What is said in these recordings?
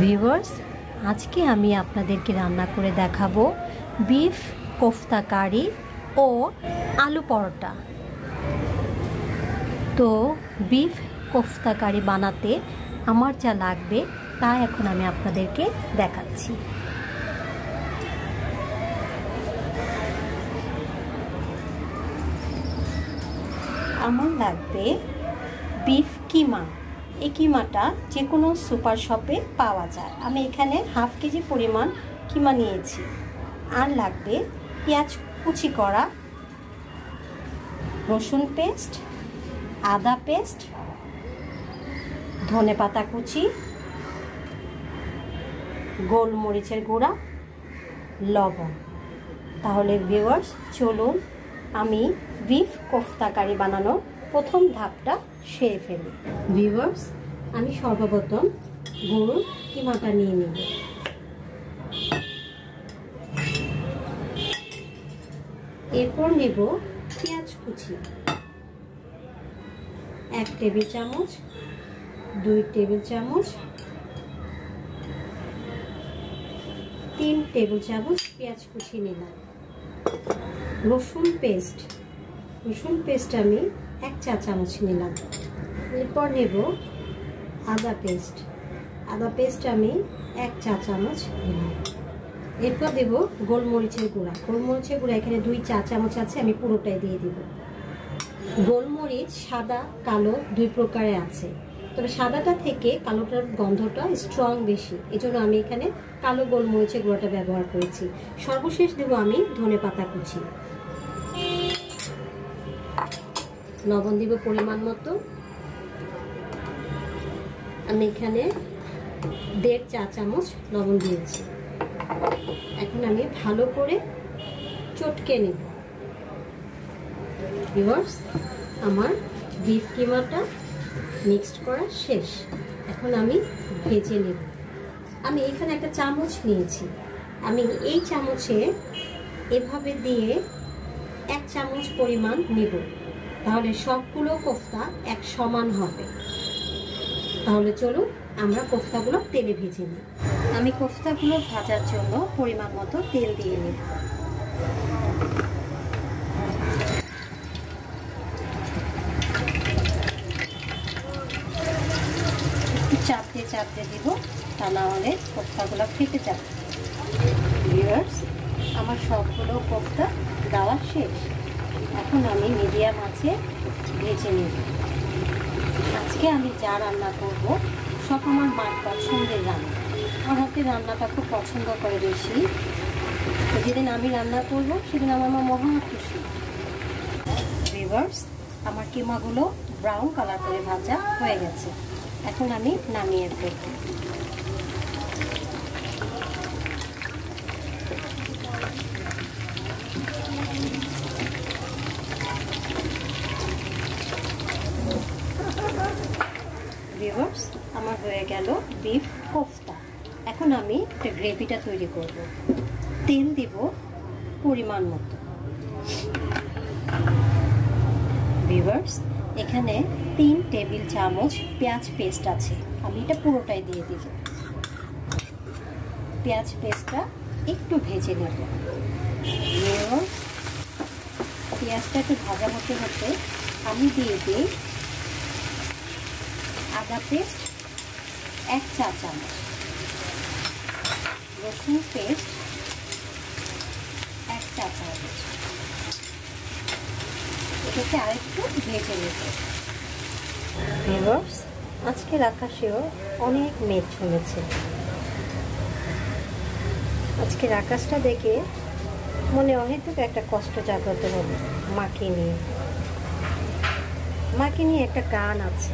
Viewers, আজকে আমি আপনাদেরকে রান্না করে দেখাবো বিফ কোফতা কারি ও আলু পরোটা। তো বিফ কোফতা কারি বানাতে আমার যা লাগবে তা এখন আমি আপনাদেরকে দেখাচ্ছি। আমার লাগবে বিফ কিমা। এই কিমাটা যে কোনো সুপার শপে পাওয়া যায়। আমি এখানে হাফ কেজি পরিমাণ কিমা নিয়েছি। আর লাগবে পেঁয়াজ কুচি করা, রসুন পেস্ট, আদা পেস্ট, ধনেপাতা কুচি, গোলমরিচের গুঁড়া, লবণ। তাহলে ভিউয়ার্স, চলুন আমি বিফ কোফতা কারি বানানোর প্রথম ধাপটা সেরে ফেলি। ভিউয়ার্স, আমি সর্বপ্রথম গরুর কিমাটা নিয়ে নেব। এরপর নেব পেঁয়াজ কুচি 1 টেবিল চামচ, 2 টেবিল চামচ, 3 টেবিল চামচ পেঁয়াজ কুচি নিলাম। রসুন পেস্ট আমি 1 চা চামচ নিলাম। এরপর নেব আদা পেস্ট আমি 1 চা চামচ নিলাম। এরপর দেব গোলমরিচের গুঁড়া এখানে 2 চা চামচ আছে, আমি পুরোটাই দিয়ে দিব। গোলমরিচ সাদা কালো 2 প্রকারে আছে, তবে সাদাটা থেকে কালোটার গন্ধটা স্ট্রং বেশি, এজন্য আমি এখানে কালো গোলমরিচের গুঁড়াটা ব্যবহার করেছি। সর্বশেষ দেব আমি ধনেপাতা কুচি। লবণ দিব পরিমাণ মতো। আমি এখানে 1.5 চা চামচ লবণ দিয়েছি। এখন আমি ভালো করে চটকে নেব। ভিউয়ার্স, আমার বিফ কিমাটা মিক্সড করা শেষ। এখন আমি ভেজে নেব। আমি এখানে একটা চামচ নিয়েছি। আমি এই চামচে এভাবে দিয়ে 1 চামচ পরিমাণ নেব, তাহলে সবগুলো কোফতা এক সমান হবে। তাহলে চলুন আমরা কোফতাগুলো তেলে ভেজে নিই। আমি কোফতাগুলো ভাজার জন্য পরিমাণ মতো তেল দিয়ে নেব। চাপতে দিব, তা না হলে কোফতাগুলো ফেটে যাবে। ভিউয়ার্স, আমার সবগুলো কোফতা দেওয়া শেষ। এখন আমি মিডিয়াম আঁচে ভেজে নেব। আজকে আমি যা রান্না করব সব আমার মার পছন্দের রান্না। আমার হাতের রান্নাটা খুব পছন্দ করে বেশি। তো যেদিন আমি রান্না করব সেদিন আমার মা মহা খুশি। ভিউয়ার্স, আমার কিমাগুলো ব্রাউন কালার করে ভাজা হয়ে গেছে। এখন আমি নামিয়ে ফেলব। ভিউয়ার্স, আমার হয়ে গেল বিফ কোফতা। এখন আমি একটা গ্রেভিটা তৈরি করব। তেল দিব পরিমাণ মতো। ভিউয়ার্স, এখানে 3 টেবিল চামচ পেঁয়াজ পেস্ট আছে, আমি এটা পুরোটাই দিয়ে দিব। পেঁয়াজ পেস্টটা একটু ভেজে নেব। পেঁয়াজটা একটু ভাজা হতে হতে আমি দিয়ে দিই আদা পেস্ট 1 চা চামচ, রসুন পেস্ট 1 চা চামচ। এটাকে আরেকটু ভেজে নেব। ভিউয়ার্স, আজকের আকাশেও অনেক মেঘ জমেছে। আজকের আকাশটা দেখে মনে অহেতুক একটা কষ্ট জাগ্রত হলো। মাকে নিয়ে একটা গান আছে।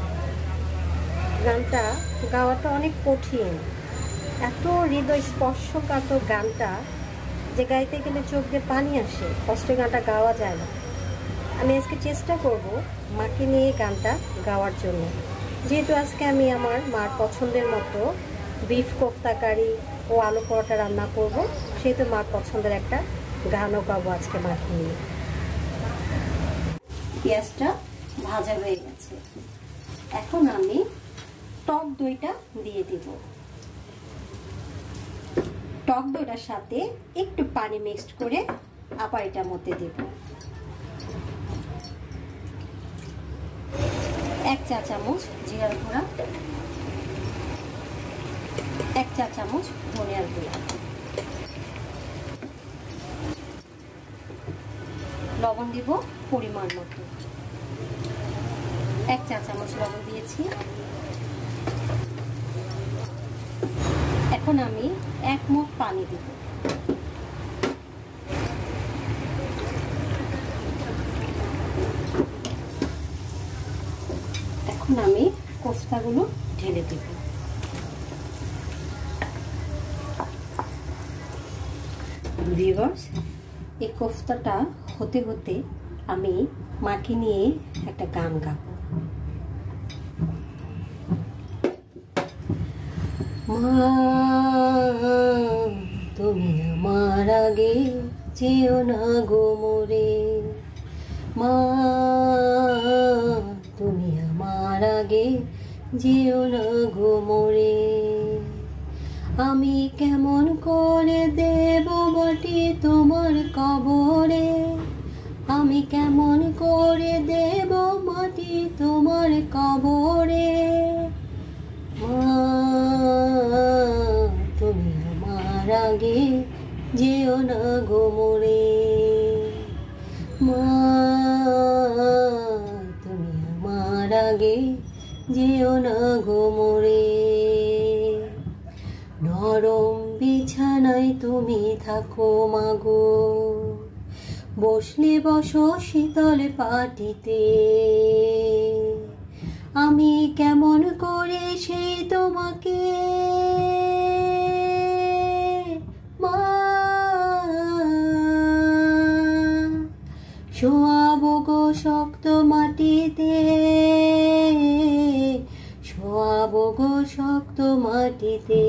গানটা গাওয়াটা অনেক কঠিন, এত হৃদয় স্পর্শকাতর গানটা যে গাইতে গেলে চোখ দিয়ে পানি আসে, কষ্টে গানটা গাওয়া যায় না। আমি আজকে চেষ্টা করব মাকে নিয়ে গানটা গাওয়ার জন্য। যেহেতু আজকে আমি আমার মার পছন্দের মতো বিফ কোফতা কারি ও আলু পরোটা রান্না করব, সেহেতু মার পছন্দের একটা গানও গাবো আজকে মাকে নিয়ে। পেঁয়াজটা ভাজা হয়ে গেছে। এখন আমি টক দইটা দিয়ে দিব। টক দইটার সাথে একটু পানি মিক্সড করে আবার এটার মধ্যে দেব। 1 চা চামচ জিরার গুঁড়া, 1 চা চামচ ধনিয়ার গুঁড়া, লবণ দিব পরিমাণ মতো। 1 চা চামচ লবণ দিয়েছি। এখন আমি 1 মগ পানি দিব। এখন আমি কোফতাগুলো ঢেলে দিব। ভিউয়ার্স, এই কোফতাটা হতে হতে আমি মাকে নিয়ে একটা গান গাবো। মা তুমি আমার আগে যেও না গো মোরে, মা তুমি আমার আগে যেও না গো মোরে, আমি কেমন করে দেব মাটি তোমার কবরে, আমি কেমন করে দেব মাটি তোমার কবরে, মা তুমি আমার আগে যেও না গো মোরে, মা তুমি আমার আগে যেও না গো মোরে, নরম বিছানায় তুমি থাকো মাগো, বসলে বসো শীতল পাটিতে, আমি কেমন করে সেই তোমাকে মা শোয়াবো গো শক্ত মাটিতে, শোয়াবো গো শক্ত মাটিতে।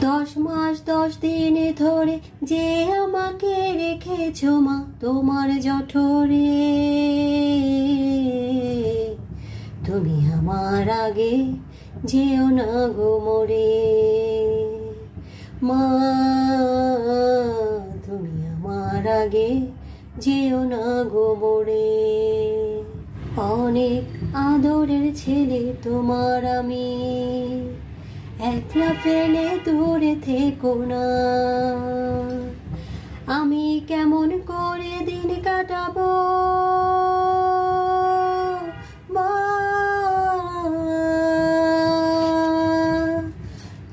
10 মাস 10 দিন ধরে যে আমাকে রেখেছো মা তোমার জঠরে, তুমি আমার আগে যেও না গো মোরে, মা তুমি আমার আগে যেও না গো মোরে, অনেক আদরের ছেলে তোমার আমি, একলা ফেলে দূরে থেকো না, আমি কেমন করে দিন কাটাবো মা,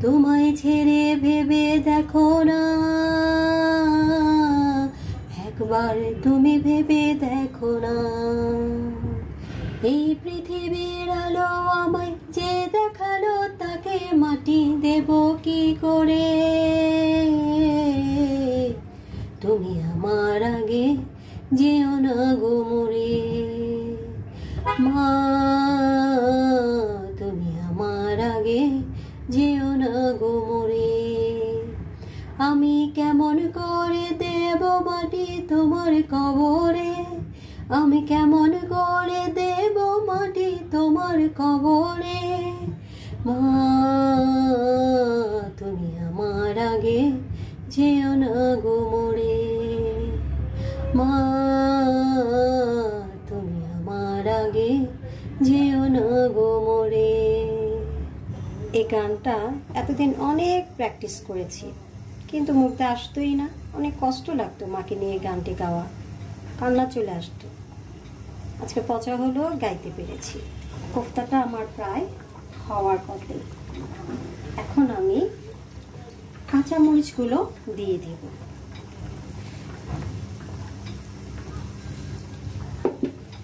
তোমায় ছেড়ে ভেবে দেখো না, একবার তুমি ভেবে দেখো না, এই পৃথিবীর আলো আমায় যে দেখালো তাকে মাটি দেব কি করে, তুমি আমার আগে যেও না গো মোরে, মা তুমি আমার আগে যেও না গো মোরে, আমি কেমন করে দেব মাটি তোমার কবরে, আমি কেমন করে দেব মাটি তোমার কবরে, মা তুমি আমার আগে যেও না গো মোরে, মা তুমি আমার আগে যেও না গো মোরে। এই গানটা এতদিন অনেক প্র্যাকটিস করেছি, কিন্তু মুখে আসতোই না, অনেক কষ্ট লাগতো মাকে নিয়ে গানটি গাওয়া, কান্না চলে আসতো। আজকে পচা হলো, গাইতে পেরেছি। কোফতাটা আমার প্রায় হওয়ার পথে। এখন আমি কাঁচামরিচগুলো দিয়ে দেব।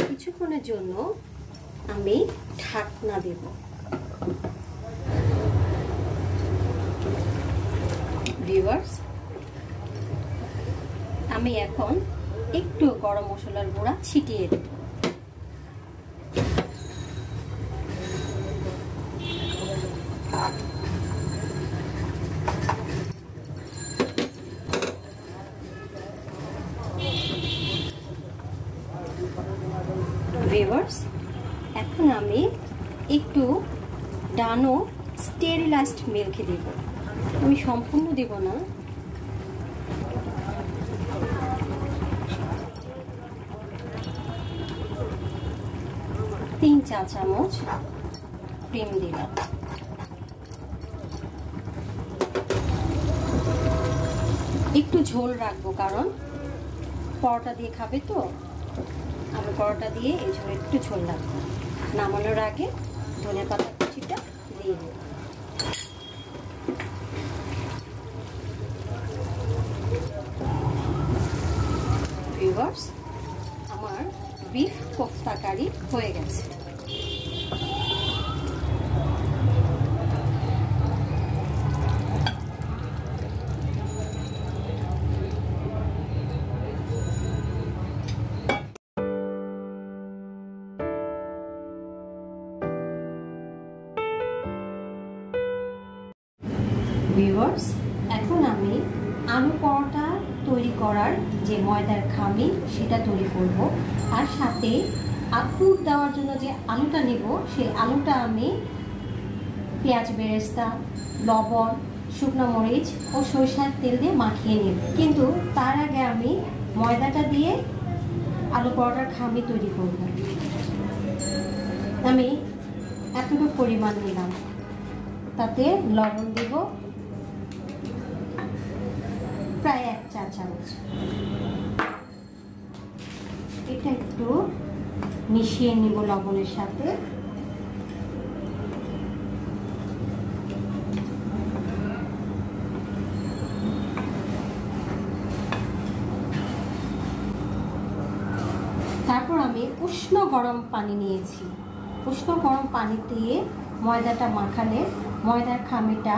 কিছুক্ষণের জন্য আমি ঢাকনা দেব। ভিউয়ার্স, আমি এখন একটু গরম মশলার গুঁড়া ছিটিয়ে দেব। ভিউয়ার্স, এখন আমি একটু ডানো স্টেরিলাইজড মিল্ক দেব। আমি সম্পূর্ণ দেব না, তিন চা চামচ ক্রিম দিলাম। একটু ঝোল রাখবো, কারণ পরোটা দিয়ে খাবে তো, আমি পরোটা দিয়ে এই ঝোল একটু ঝোল রাখবো। নামানোর আগে ধনেপাতা কুচিটা দিয়ে দেব। ভিউয়ার্স, আমার বিফ কোফতা কারি হয়ে গেছে। ভিউয়ার্স, এখন আমি আলু পরোটা তৈরি করার যে ময়দার খামি সেটা তৈরি করব, আর সাথে পুর দেওয়ার জন্য যে আলুটা নেব সেই আলুটা আমি পেঁয়াজ বেরেস্তা, লবণ, শুকনো মরিচ ও সরিষার তেল দিয়ে মাখিয়ে নেব। কিন্তু তার আগে আমি ময়দাটা দিয়ে আলু পরোটার খামি তৈরি করব। আমি এতটুকু পরিমাণ নিলাম, তাতে লবণ দেব প্রায় 1 চা চামচ। এটা একটু মিশিয়ে নিব লবণের সাথে। তারপর আমি উষ্ণ গরম পানি নিয়েছি। উষ্ণ গরম পানি দিয়ে ময়দাটা মাখালে ময়দার খামিটা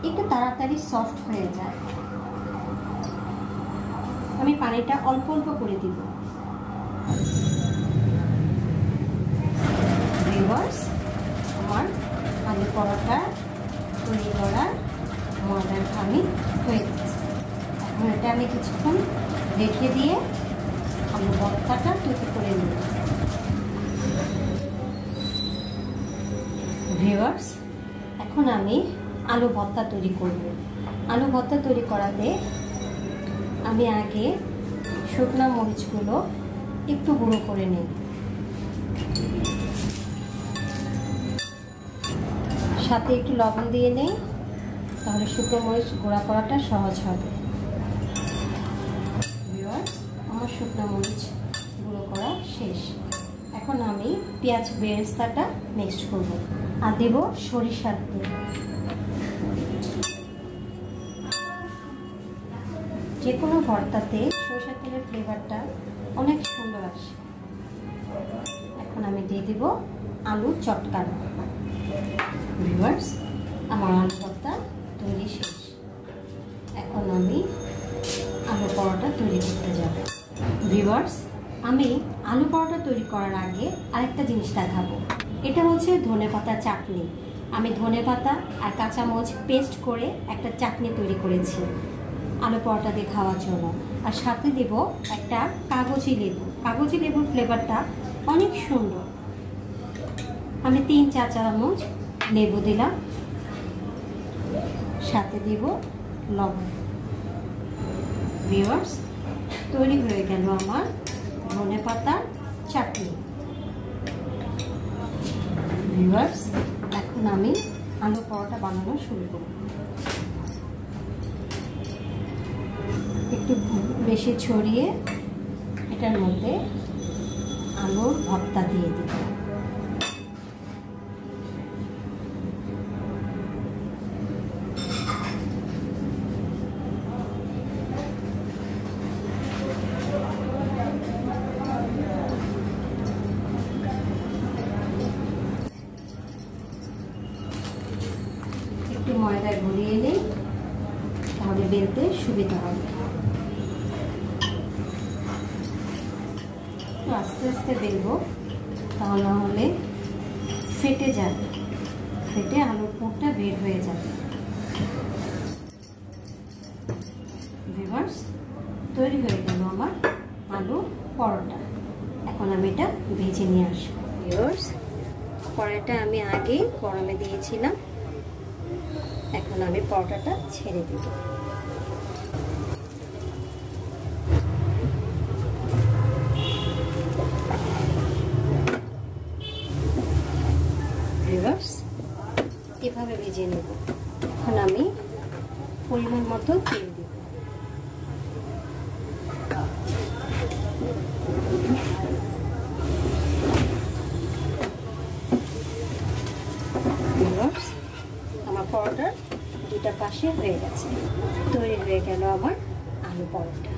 একটু তাড়াতাড়ি সফট হয়ে যায়। আমি পানিটা অল্প অল্প করে দিব। ভিউয়ার্স, আমার আলু পরোটা তৈরি করার ময়দার খামি হয়ে গেছে। এখন এটা আমি কিছুক্ষণ রেখে দিয়ে আলু ভর্তাটা তৈরি করে নেব। ভিউয়ার্স, এখন আমি আলু ভর্তা তৈরি করব। আলু ভর্তা তৈরি করাতে আমি আগে শুকনো মরিচগুলো একটু গুঁড়ো করে নেব। সাথে একটু লবণ দিয়ে নেই, তাহলে শুকনো মরিচ গুঁড়া করাটা সহজ হবে। ভিউয়ার্স, আমার শুকনো মরিচ গুঁড়ো করা শেষ। এখন আমি পেঁয়াজ বেরেস্তাটা মিক্সড করব আর দেব সরিষার তেল। যে কোনো ভর্তাতে সরিষার তেলের ফ্লেভারটা অনেক সুন্দর আসে। এখন আমি দিয়ে দেব আলুর চটকানো। ভিউয়ার্স, আমার আলু ভর্তা তৈরি শেষ। এখন আমি আলু পরোটা তৈরি করতে যাব। ভিউয়ার্স, আমি আলু পরোটা তৈরি করার আগে আরেকটা জিনিস দেখাবো। এটা হচ্ছে ধনেপাতা চাটনি। আমি ধনেপাতা আর কাঁচামরিচ পেস্ট করে একটা চাটনি তৈরি করেছি আলু পরোটা দিয়ে খাওয়ার জন্য। আর সাথে দেব একটা কাগজি লেবু। কাগজি লেবুর ফ্লেভারটা অনেক সুন্দর। আমি 3 চা চামচ লেবু দিলাম, সাথে দেব লবণ। ভিউয়ার্স, তৈরি হয়ে গেল আমার ধনেপাতার চাটনি। ভিউয়ার্স, এখন আমি আলু পরোটা বানানো শুরু করব। একটু বেশি ছড়িয়ে এটার মধ্যে আলুর ভর্তা দিয়ে দিব। একটু ময়দা ঘুরিয়ে নেই, তাহলে বেলতে সুবিধা হবে। আস্তে আস্তে বেলবো, তাহলে ফেটে যাবে, ফেটে আলুর পুরটা বের হয়ে যাবে। ভিউয়ার্স, তৈরি হয়ে গেল আমার আলু পরোটা। এখন আমি এটা ভেজে নিয়ে আসবো। ভিউয়ার্স, কড়াইটা আমি আগে গরমে দিয়েছিলাম। এখন আমি পরোটাটা ছেড়ে দিব। রিভার্স এভাবে ভেজে নেব। এখন আমি পরিমাণ মতো তেল দিব। রিভার্স আমার পরোটার দুটা পাশে হয়ে গেছে। তৈরি হয়ে গেল আমার আলু পরোটা।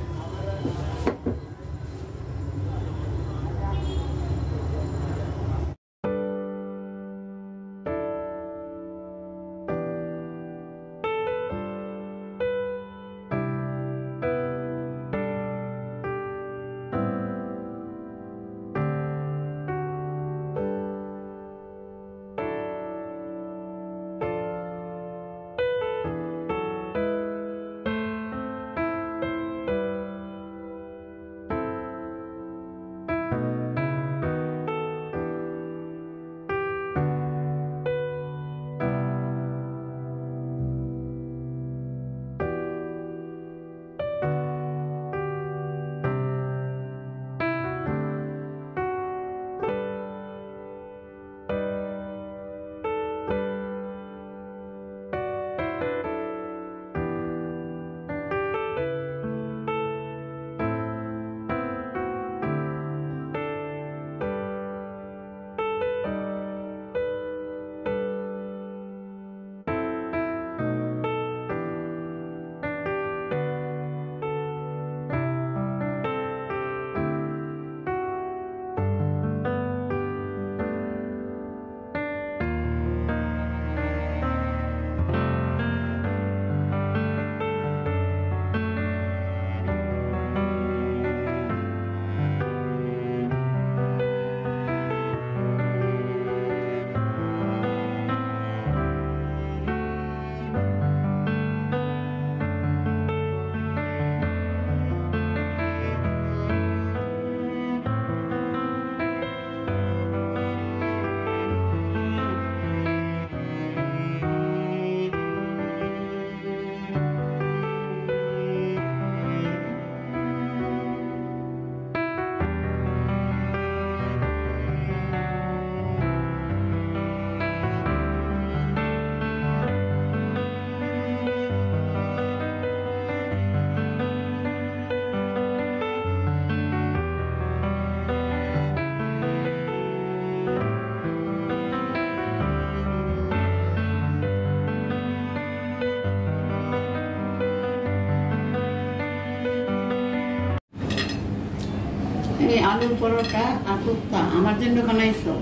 আলুর পরোটা আর কোপ্তা আমার জন্য বানাইছো,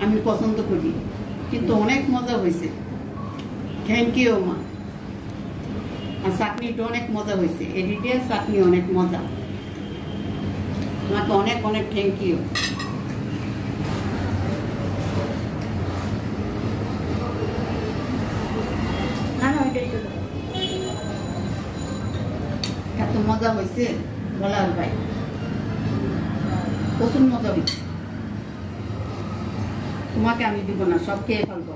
আমি পছন্দ করি, কিন্তু অনেক মজা হয়েছে। থ্যাংক ইউ মা। আর চাটনিটা অনেক মজা হয়েছে, এডিটের চাটনি অনেক মজা। তোমাকে অনেক অনেক থ্যাংক ইউ। এত মজা হয়েছে বলার ভাই, প্রচুর মজা হয়েছে। তোমাকে আমি দিব না, সব খেয়ে ফেলবো।